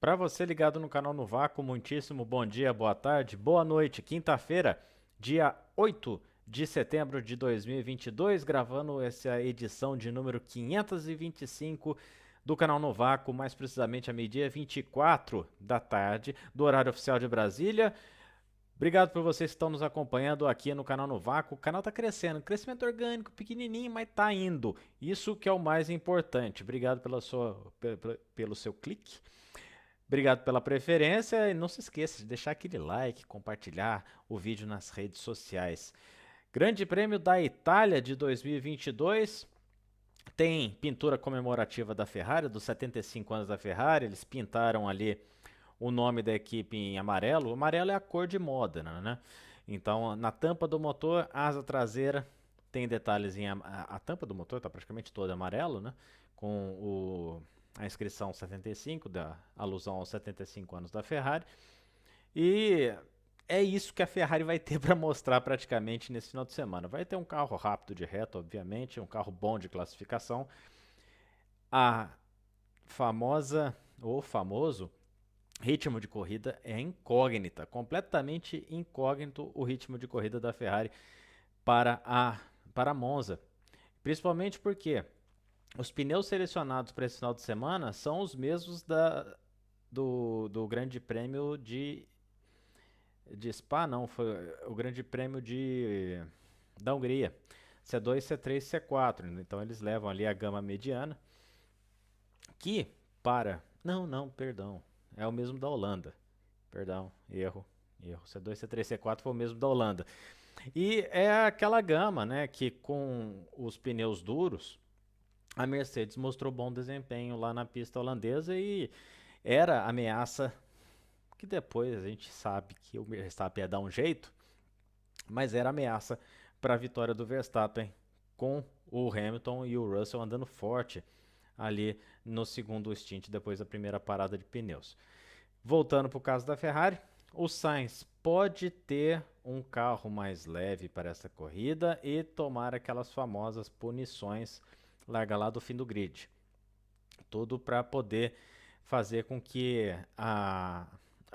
Para você ligado no canal no Vácuo, muitíssimo bom dia, boa tarde, boa noite. Quinta-feira, dia 8 de setembro de 2022, gravando essa edição de número 525 do canal no Vácuo, mais precisamente a meio-dia 24 da tarde, do horário oficial de Brasília. Obrigado por vocês que estão nos acompanhando aqui no canal no Vácuo. O canal está crescendo, crescimento orgânico, pequenininho, mas está indo. Isso que é o mais importante. Obrigado pelo seu clique. Obrigado pela preferência e não se esqueça de deixar aquele like, compartilhar o vídeo nas redes sociais. Grande Prêmio da Itália de 2022 tem pintura comemorativa da Ferrari, dos 75 anos da Ferrari. Eles pintaram ali o nome da equipe em amarelo. O amarelo é a cor de Modena, né? Então, na tampa do motor, asa traseira tem detalhes em a tampa do motor está praticamente toda amarelo, né? Com a inscrição 75, da alusão aos 75 anos da Ferrari. E é isso que a Ferrari vai ter para mostrar praticamente nesse final de semana. Vai ter um carro rápido de reta, obviamente, um carro bom de classificação. A famosa ou famoso ritmo de corrida é incógnita, completamente incógnito o ritmo de corrida da Ferrari para Monza. Principalmente porque os pneus selecionados para esse final de semana são os mesmos do Grande Prêmio de Spa, não, foi o Grande Prêmio da Hungria. C2, C3, C4. Então eles levam ali a gama mediana, que para. Não, não, perdão. É o mesmo da Holanda. Perdão, erro. Erro. C2, C3, C4 foi o mesmo da Holanda. E é aquela gama, né, que com os pneus duros, a Mercedes mostrou bom desempenho lá na pista holandesa e era ameaça, que depois a gente sabe que o Verstappen ia dar um jeito, mas era ameaça para a vitória do Verstappen com o Hamilton e o Russell andando forte ali no segundo stint depois da primeira parada de pneus. Voltando para o caso da Ferrari, o Sainz pode ter um carro mais leve para essa corrida e tomar aquelas famosas punições larga lá do fim do grid. Tudo para poder fazer com que a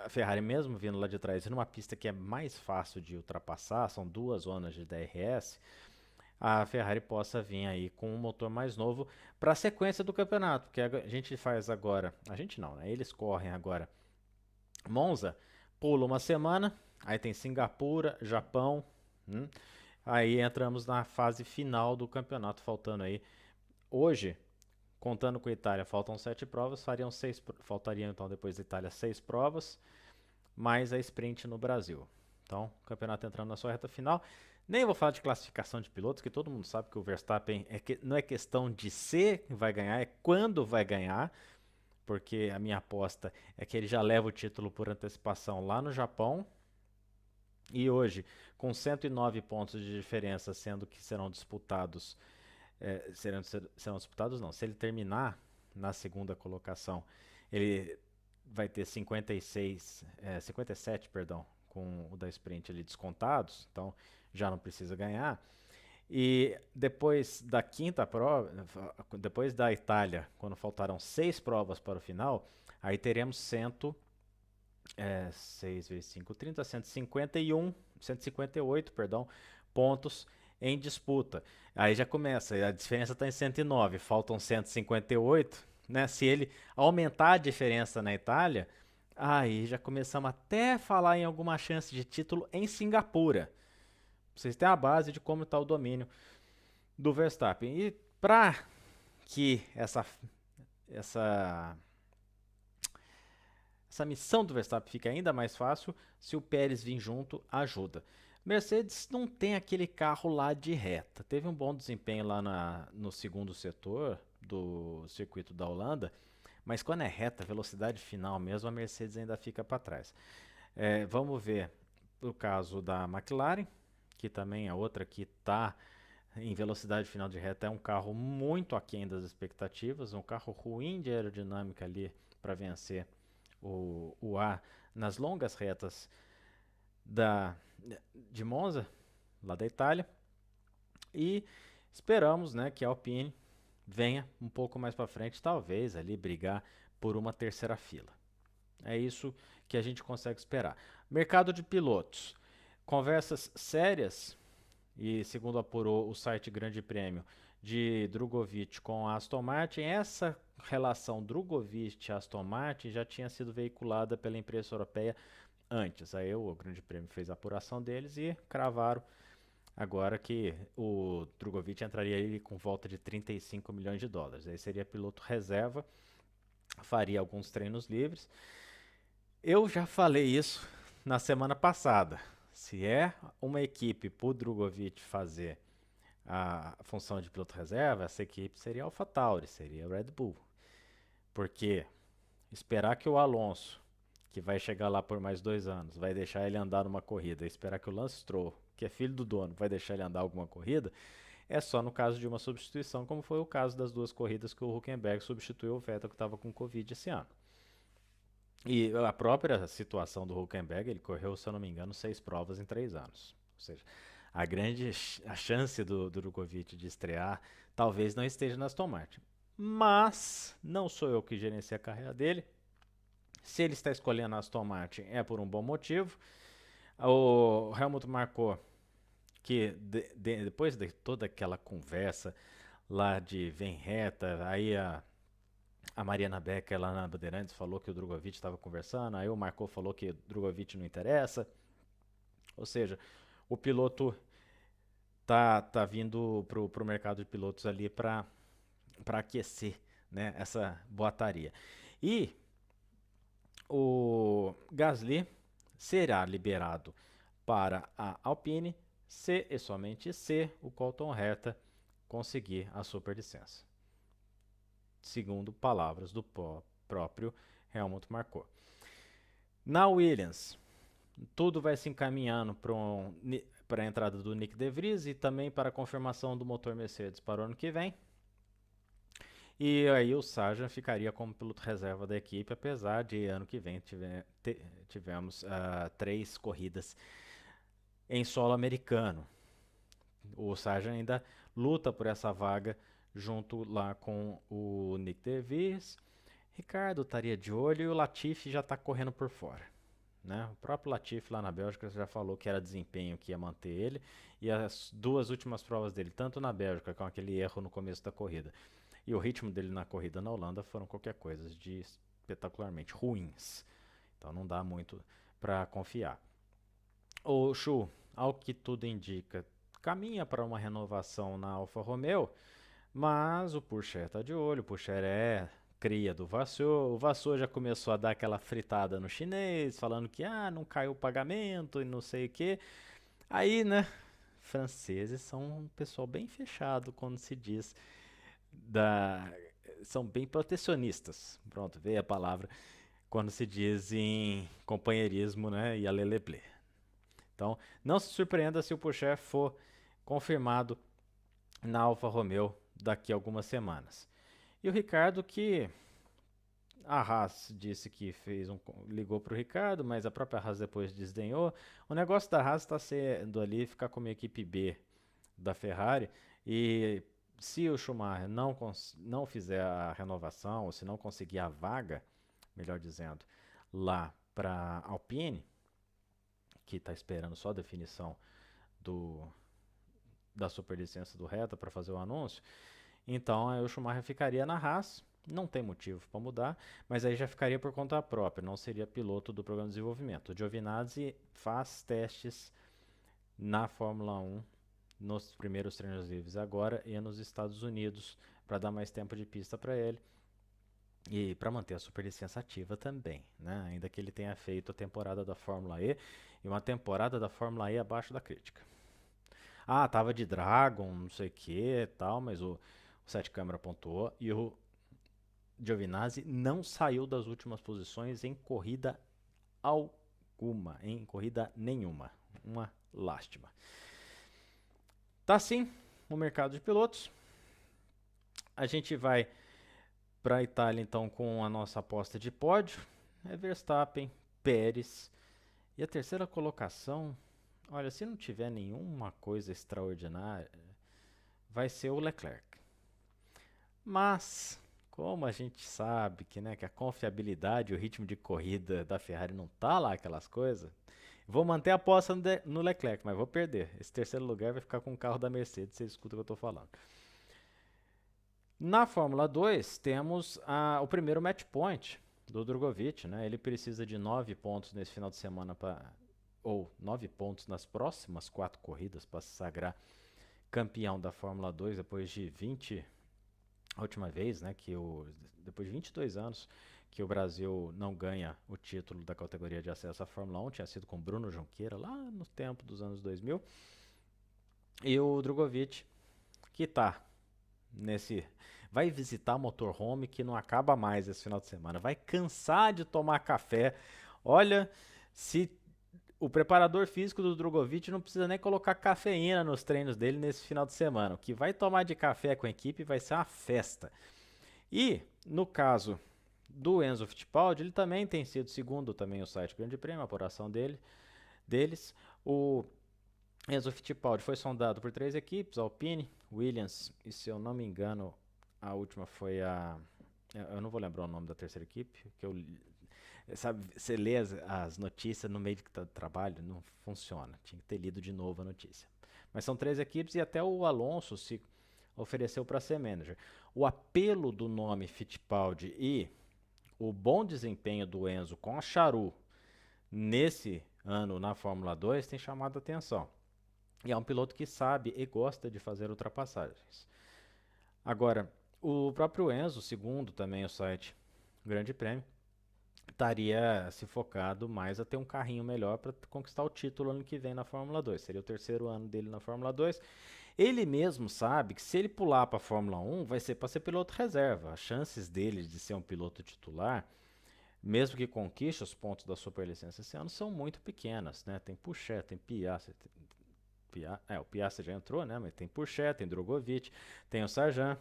Ferrari, mesmo vindo lá de trás, numa pista que é mais fácil de ultrapassar, são duas zonas de DRS, a Ferrari possa vir aí com um motor mais novo para a sequência do campeonato, porque a gente faz agora, a gente não, né? Eles correm agora Monza, pula uma semana, aí tem Singapura, Japão, aí entramos na fase final do campeonato, faltando aí hoje, contando com a Itália, faltam 7 provas, faltariam então depois da Itália 6 provas, mais a sprint no Brasil. Então, o campeonato entrando na sua reta final. Nem vou falar de classificação de pilotos, que todo mundo sabe que o Verstappen não é questão de se vai ganhar, é quando vai ganhar, porque a minha aposta é que ele já leva o título por antecipação lá no Japão. E hoje, com 109 pontos de diferença, sendo que serão disputados, serão disputados não, se ele terminar na segunda colocação, ele vai ter 57, perdão, com o da sprint ali descontados, então já não precisa ganhar. E depois da quinta prova, depois da Itália, quando faltaram 6 provas para o final, aí teremos 6 vezes 5, 30, 151, 158, perdão, pontos em disputa. Aí já começa, a diferença está em 109, faltam 158, né? Se ele aumentar a diferença na Itália, aí já começamos até a falar em alguma chance de título em Singapura. Vocês têm a base de como está o domínio do Verstappen. E para que essa, essa missão do Verstappen fique ainda mais fácil, se o Pérez vir junto, ajuda. Mercedes não tem aquele carro lá de reta. Teve um bom desempenho lá no segundo setor do circuito da Holanda, mas quando é reta, velocidade final mesmo, a Mercedes ainda fica para trás. Vamos ver o caso da McLaren, que também é outra que está em velocidade final de reta, é um carro muito aquém das expectativas, um carro ruim de aerodinâmica ali para vencer o A nas longas retas da, de Monza, lá da Itália. E esperamos, né, que a Alpine venha um pouco mais para frente, talvez ali brigar por uma terceira fila. É isso que a gente consegue esperar. Mercado de pilotos. Conversas sérias, e segundo apurou o site Grande Prêmio, de Drogovic com a Aston Martin. Essa relação Drogovic-Aston Martin já tinha sido veiculada pela imprensa europeia antes. Aí o Grande Prêmio fez a apuração deles e cravaram agora que o Drogovic entraria aí com volta de 35 milhões de dólares. Aí seria piloto reserva, faria alguns treinos livres. Eu já falei isso na semana passada. Se é uma equipe para o Drogovic fazer a função de piloto reserva, essa equipe seria a AlphaTauri, seria a Red Bull. Porque esperar que o Alonso, que vai chegar lá por mais 2 anos, vai deixar ele andar numa corrida, esperar que o Lance Stroll, que é filho do dono, vai deixar ele andar alguma corrida, é só no caso de uma substituição, como foi o caso das 2 corridas que o Hülkenberg substituiu o Vettel, que estava com Covid esse ano. E a própria situação do Hülkenberg, ele correu, se eu não me engano, 6 provas em 3 anos. Ou seja, a chance do Drogovic de estrear talvez não esteja na Aston Martin. Mas não sou eu que gerenciei a carreira dele. Se ele está escolhendo a Aston Martin é por um bom motivo. O Helmut marcou que depois de toda aquela conversa lá de vem reta, aí a Mariana Becker lá na Bandeirantes falou que o Drogovic estava conversando, aí o Marco falou que o Drogovic não interessa. Ou seja, o piloto tá vindo pro mercado de pilotos ali para aquecer, né, essa boataria. E o Gasly será liberado para a Alpine se e somente se o Colton Herta conseguir a superlicença. Segundo palavras do próprio Helmut Marko. Na Williams, tudo vai se encaminhando para a entrada do Nick De Vries e também para a confirmação do motor Mercedes para o ano que vem. E aí o Sargent ficaria como piloto reserva da equipe, apesar de ano que vem tivemos 3 corridas em solo americano. O Sargent ainda luta por essa vaga junto lá com o Nick De Vries. Ricardo estaria de olho e o Latifi já está correndo por fora. Né? O próprio Latifi lá na Bélgica já falou que era desempenho que ia manter ele. E as 2 últimas provas dele, tanto na Bélgica com aquele erro no começo da corrida, e o ritmo dele na corrida na Holanda foram qualquer coisa de espetacularmente ruins. Então não dá muito para confiar. O Chu, ao que tudo indica, caminha para uma renovação na Alfa Romeo, mas o Pourchaire está de olho. O Pourchaire é cria do Vasseur. O Vasseur já começou a dar aquela fritada no chinês, falando que não caiu o pagamento e não sei o que. Aí, né, franceses são um pessoal bem fechado quando se diz da são bem protecionistas. Pronto, veio a palavra quando se diz em companheirismo, né, e aleleblé. Então, não se surpreenda se o Pourchaire for confirmado na Alfa Romeo daqui a algumas semanas. E o Ricardo, que a Haas disse que ligou para o Ricardo, mas a própria Haas depois desdenhou. O negócio da Haas está sendo ali ficar como equipe B da Ferrari, e se o Schumacher não fizer a renovação, ou se não conseguir a vaga, melhor dizendo, lá para Alpine, que está esperando só a definição da superlicença do Reta para fazer o anúncio, então aí o Schumacher ficaria na Haas. Não tem motivo para mudar, mas aí já ficaria por conta própria, não seria piloto do programa de desenvolvimento. O Giovinazzi faz testes na Fórmula 1 nos primeiros treinos livres agora e nos Estados Unidos para dar mais tempo de pista para ele e para manter a superlicença ativa também, né? Ainda que ele tenha feito a temporada da Fórmula E e uma temporada da Fórmula E abaixo da crítica. Tava de Dragon, não sei o que tal, mas o Sete Câmara pontuou e o Giovinazzi não saiu das últimas posições em corrida alguma, em corrida nenhuma. Uma lástima. Tá assim o mercado de pilotos. A gente vai para a Itália então com a nossa aposta de pódio. É Verstappen, Pérez. E a terceira colocação, olha, se não tiver nenhuma coisa extraordinária, vai ser o Leclerc. Mas como a gente sabe que, né, que a confiabilidade e o ritmo de corrida da Ferrari não tá lá aquelas coisas, vou manter a aposta no Leclerc, mas vou perder. Esse terceiro lugar vai ficar com o carro da Mercedes, você escuta o que eu tô falando. Na Fórmula 2, temos o primeiro match point do Drogovic, né? Ele precisa de 9 pontos nesse final de semana ou 9 pontos nas próximas 4 corridas para se sagrar campeão da Fórmula 2 depois de 20, a última vez, né, depois de 22 anos que o Brasil não ganha o título da categoria de acesso à Fórmula 1, tinha sido com Bruno Junqueira lá no tempo dos anos 2000. E o Drogovic, que tá nesse vai visitar o motorhome que não acaba mais esse final de semana, vai cansar de tomar café. Olha, se o preparador físico do Drogovic não precisa nem colocar cafeína nos treinos dele nesse final de semana. O que vai tomar de café com a equipe vai ser uma festa. E, no caso do Enzo Fittipaldi, ele também tem sido, segundo também o site Grande Prêmio, a apuração deles, o Enzo Fittipaldi foi sondado por 3 equipes, Alpine, Williams e, se eu não me engano, a última foi eu não vou lembrar o nome da terceira equipe, que sabe, você lê as notícias no meio de trabalho, não funciona. Tinha que ter lido de novo a notícia. Mas são 3 equipes e até o Alonso se ofereceu para ser manager. O apelo do nome Fittipaldi e o bom desempenho do Enzo com a Charu nesse ano na Fórmula 2 tem chamado a atenção. E é um piloto que sabe e gosta de fazer ultrapassagens. Agora, o próprio Enzo, segundo também o site Grande Prêmio, estaria se focado mais a ter um carrinho melhor para conquistar o título ano que vem na Fórmula 2. Seria o terceiro ano dele na Fórmula 2. Ele mesmo sabe que se ele pular para a Fórmula 1, vai ser para ser piloto reserva. As chances dele de ser um piloto titular, mesmo que conquiste os pontos da superlicença esse ano, são muito pequenas, né? Tem Pourchaire, tem Piastri, o Piastri já entrou, né? Mas tem Pourchaire, tem Drogovic, tem o Sargent.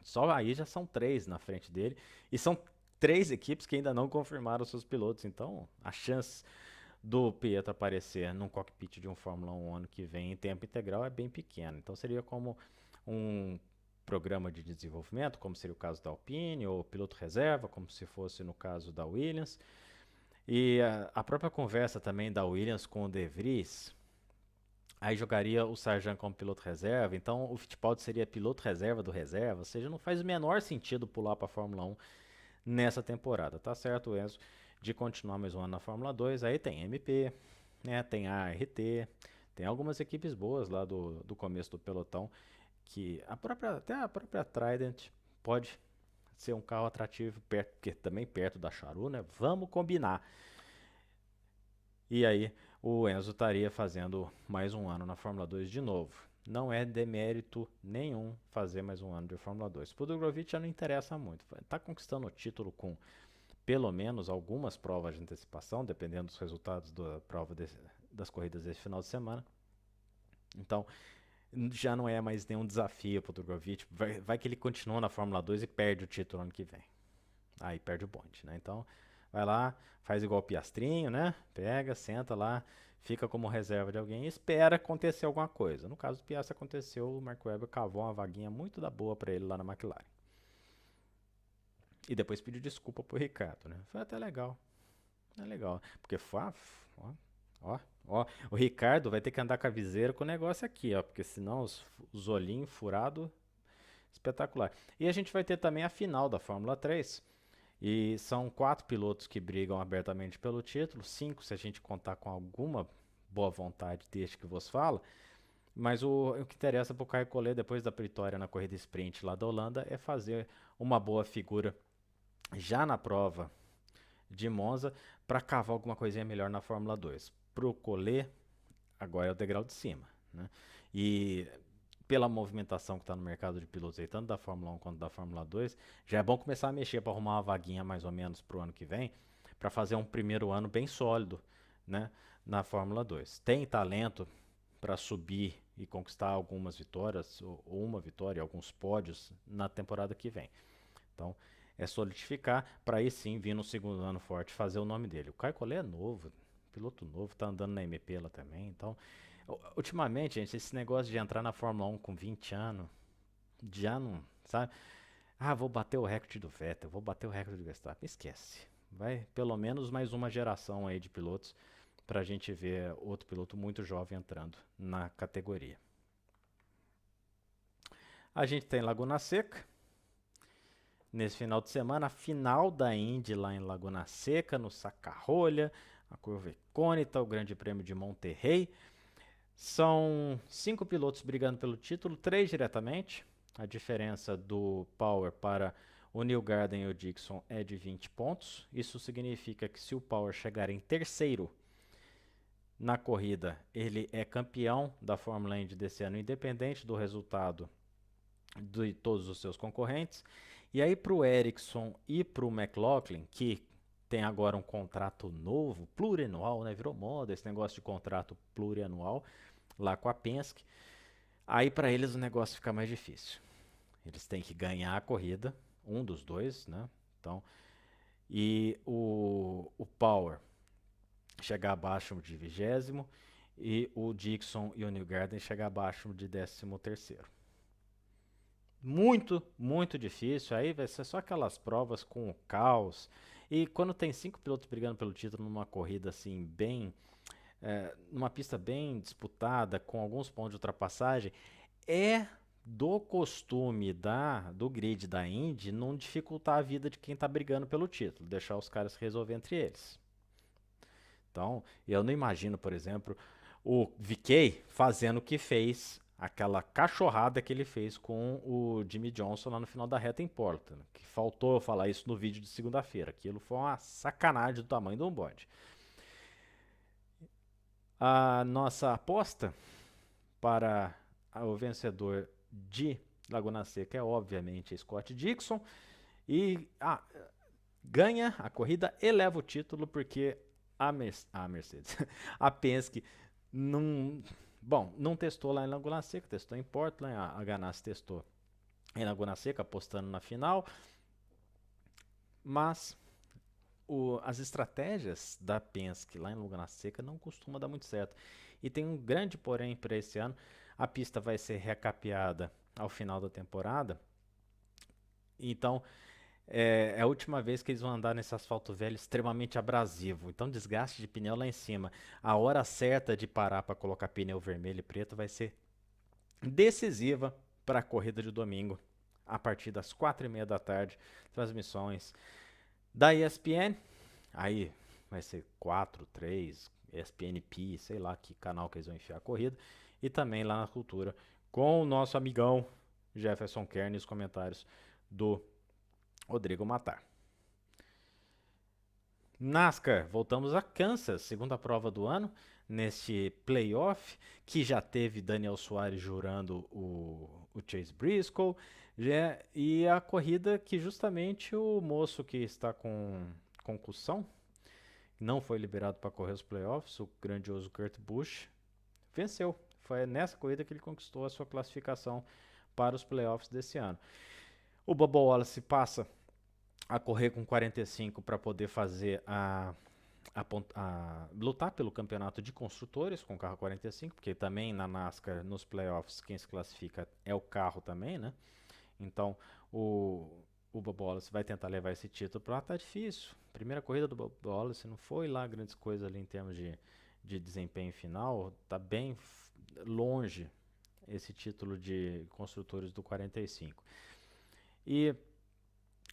Só aí já são 3 na frente dele. E são 3 equipes que ainda não confirmaram seus pilotos. Então, a chance do Pietro aparecer num cockpit de um Fórmula 1 ano que vem em tempo integral é bem pequena. Então, seria como um programa de desenvolvimento, como seria o caso da Alpine, ou piloto reserva, como se fosse no caso da Williams. E a própria conversa também da Williams com o De Vries, aí jogaria o Sargent como piloto reserva, então o Fittipaldi seria piloto reserva do reserva, ou seja, não faz o menor sentido pular para a Fórmula 1 nessa temporada. Tá certo o Enzo de continuar mais um ano na Fórmula 2, aí tem MP, né, tem a ART, tem algumas equipes boas lá do começo do pelotão, que até a própria Trident pode ser um carro atrativo, porque também perto da Charu, né? Vamos combinar. E aí o Enzo estaria fazendo mais um ano na Fórmula 2 de novo. Não é demérito nenhum fazer mais um ano de Fórmula 2. Pro Drogovic já não interessa muito. Está conquistando o título com pelo menos algumas provas de antecipação, dependendo dos resultados da prova das corridas desse final de semana. Então, já não é mais nenhum desafio para o Drogovic. Vai que ele continua na Fórmula 2 e perde o título ano que vem. Aí perde o bonde, né? Então, vai lá, faz igual o Piastrinho, né? Pega, senta lá, fica como reserva de alguém e espera acontecer alguma coisa. No caso do Piastri aconteceu, o Mark Webber cavou uma vaguinha muito da boa para ele lá na McLaren. E depois pediu desculpa pro Ricardo, né? Foi até legal. É legal. Porque o Ricardo vai ter que andar com a viseira com o negócio aqui, ó. Porque senão os olhinhos furados, espetacular. E a gente vai ter também a final da Fórmula 3. E são 4 pilotos que brigam abertamente pelo título, 5 se a gente contar com alguma boa vontade deste que vos fala. Mas o que interessa para o Caio Collet depois da vitória na corrida sprint lá da Holanda é fazer uma boa figura já na prova de Monza para cavar alguma coisinha melhor na Fórmula 2. Pro Collet, agora é o degrau de cima, né? E pela movimentação que está no mercado de pilotos aí, tanto da Fórmula 1 quanto da Fórmula 2, já é bom começar a mexer para arrumar uma vaguinha mais ou menos pro ano que vem, para fazer um primeiro ano bem sólido, né, na Fórmula 2. Tem talento para subir e conquistar algumas vitórias, ou uma vitória, alguns pódios na temporada que vem. Então, é solidificar para aí sim vir no segundo ano forte fazer o nome dele. O Caio Collet é novo, piloto novo, tá andando na MP lá também, então ultimamente, gente, esse negócio de entrar na Fórmula 1 com 20 anos, já não, sabe? Ah, vou bater o recorde do Vettel, vou bater o recorde do Verstappen. Esquece. Vai pelo menos mais uma geração aí de pilotos para a gente ver outro piloto muito jovem entrando na categoria. A gente tem Laguna Seca. Nesse final de semana, a final da Indy lá em Laguna Seca, no Sacarrolha, a curva icônica, o Grande Prêmio de Monterrey. São 5 pilotos brigando pelo título, 3 diretamente. A diferença do Power para o Newgarden e o Dixon é de 20 pontos. Isso significa que se o Power chegar em terceiro na corrida, ele é campeão da Fórmula Indy desse ano, independente do resultado de todos os seus concorrentes. E aí para o Ericsson e para o McLaughlin, que tem agora um contrato novo, plurianual, né? Virou moda esse negócio de contrato plurianual lá com a Penske. Aí para eles o negócio fica mais difícil. Eles têm que ganhar a corrida, um dos dois, né? Então, e o Power chegar abaixo de 20º e o Dixon e o Newgarden chegar abaixo de 13º. Muito, muito difícil. Aí vai ser só aquelas provas com o caos. E quando tem 5 pilotos brigando pelo título numa corrida assim, bem. Numa pista bem disputada, com alguns pontos de ultrapassagem, é do costume do grid da Indy não dificultar a vida de quem está brigando pelo título, deixar os caras resolver entre eles. Então, eu não imagino, por exemplo, o VK fazendo o que fez, aquela cachorrada que ele fez com o Jimmy Johnson lá no final da reta em Portland. Que faltou eu falar isso no vídeo de segunda-feira. Aquilo foi uma sacanagem do tamanho do bode. A nossa aposta para o vencedor de Laguna Seca é obviamente Scott Dixon. E ganha a corrida e leva o título porque a Mercedes, a Penske não, bom, não testou lá em Laguna Seca, testou em Portland, a Ganassi testou em Laguna Seca, apostando na final, mas as estratégias da Penske lá em Laguna Seca não costumam dar muito certo. E tem um grande porém para esse ano, a pista vai ser recapeada ao final da temporada, então é a última vez que eles vão andar nesse asfalto velho extremamente abrasivo. Então, desgaste de pneu lá em cima. A hora certa de parar para colocar pneu vermelho e preto vai ser decisiva para a corrida de domingo, a partir das 4h30 da tarde. Transmissões da ESPN. Aí vai ser 4, 3, ESPNP, sei lá que canal que eles vão enfiar a corrida. E também lá na Cultura, com o nosso amigão Jefferson Kern e os comentários do Rodrigo Matar. NASCAR, voltamos a Kansas, segunda prova do ano, neste playoff, que já teve Daniel Suarez jurando o Chase Briscoe, e a corrida que justamente o moço que está com concussão, não foi liberado para correr os playoffs, o grandioso Kurt Busch, venceu. Foi nessa corrida que ele conquistou a sua classificação para os playoffs desse ano. O Bubba Wallace passa a correr com 45 para poder fazer lutar pelo campeonato de construtores com o carro 45, porque também na NASCAR, nos playoffs, quem se classifica é o carro também, né? Então, o Bubba Wallace vai tentar levar esse título para lá, tá difícil. Primeira corrida do Bubba Wallace não foi lá grandes coisas ali em termos de desempenho final, tá bem longe esse título de construtores do 45. E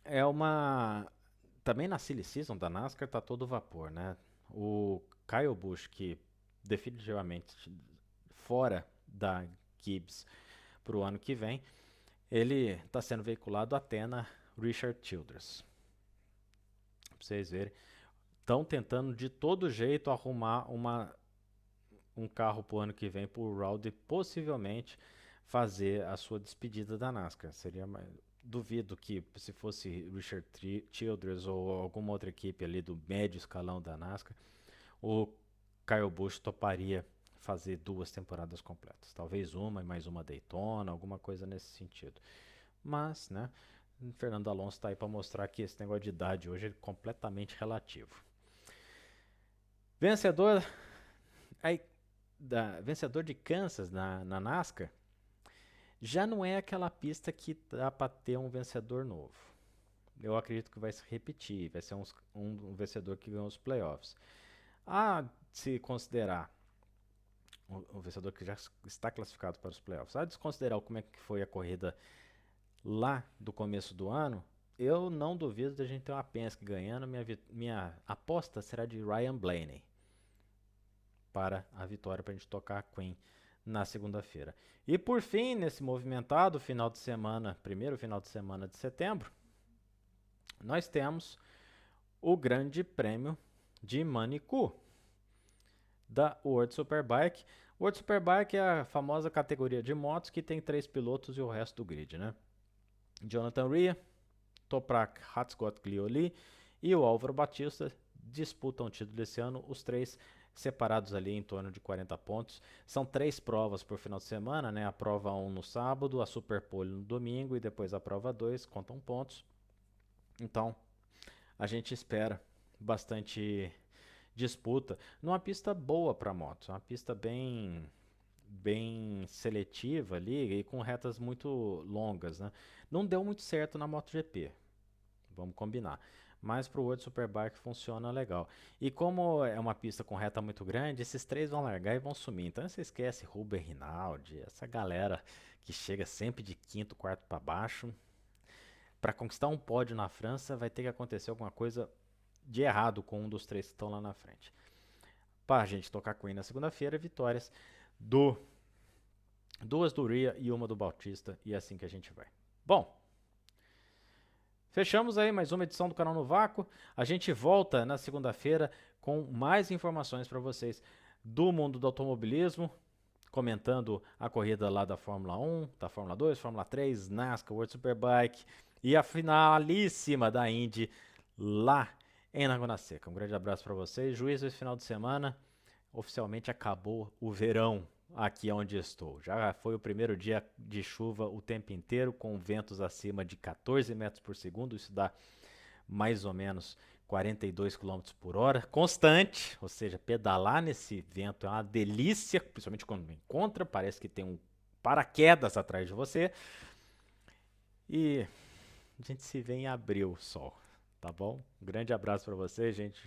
é uma. Também na Silly Season da NASCAR tá todo vapor, né? O Kyle Busch, que definitivamente fora da Gibbs para o ano que vem, ele está sendo veiculado até na Richard Childress. Pra vocês verem. Estão tentando de todo jeito arrumar um carro para o ano que vem para o Rowdy possivelmente fazer a sua despedida da NASCAR. Seria duvido que se fosse Richard Childress ou alguma outra equipe ali do médio escalão da NASCAR, o Kyle Busch toparia fazer 2 temporadas completas. Talvez uma e mais uma Daytona, alguma coisa nesse sentido. Mas, né, Fernando Alonso está aí para mostrar que esse negócio de idade hoje é completamente relativo. Vencedor, vencedor de Kansas na NASCAR, Já não é aquela pista que dá para ter um vencedor novo. Eu acredito que vai se repetir, vai ser um vencedor que ganhou os playoffs. Se considerar o vencedor que já está classificado para os playoffs, a desconsiderar como é que foi a corrida lá do começo do ano, eu não duvido da gente ter uma Penske ganhando. Minha aposta será de Ryan Blaney para a vitória, para a gente tocar a Queen na segunda-feira. E por fim, nesse movimentado final de semana, primeiro final de semana de setembro, nós temos o Grande Prêmio de Manicourt da World Superbike. World Superbike é a famosa categoria de motos que tem 3 pilotos e o resto do grid, né? Jonathan Rea, Toprak Hatzgot-Glioli e o Álvaro Batista disputam o título desse ano, os três separados ali em torno de 40 pontos. São 3 provas por final de semana, né? A prova 1 no sábado, a Superpole no domingo e depois a prova 2, contam pontos. Então, a gente espera bastante disputa numa pista boa para motos, uma pista bem seletiva ali e com retas muito longas, né? Não deu muito certo na MotoGP, vamos combinar. Mas para o World Superbike funciona legal. E como é uma pista com reta muito grande, esses três vão largar e vão sumir. Então você esquece Rubem Rinaldi, essa galera que chega sempre de quinto, quarto para baixo. Para conquistar um pódio na França, vai ter que acontecer alguma coisa de errado com um dos três que estão lá na frente. Para a gente tocar Queen na segunda-feira, vitórias do duas do Ria e uma do Bautista, e é assim que a gente vai. Bom, fechamos aí mais uma edição do Canal no Vácuo. A gente volta na segunda-feira com mais informações para vocês do mundo do automobilismo, comentando a corrida lá da Fórmula 1, da Fórmula 2, Fórmula 3, NASCAR, World Superbike e a finalíssima da Indy lá em Laguna Seca. Um grande abraço para vocês. Juízo esse final de semana. Oficialmente acabou o verão aqui onde estou. Já foi o primeiro dia de chuva o tempo inteiro, com ventos acima de 14 metros por segundo. Isso dá mais ou menos 42 km por hora, constante. Ou seja, pedalar nesse vento é uma delícia, principalmente quando encontra. Parece que tem um paraquedas atrás de você. E a gente se vê em abril, sol. Tá bom? Um grande abraço para vocês, gente.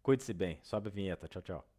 Cuide-se bem. Sobe a vinheta. Tchau, tchau.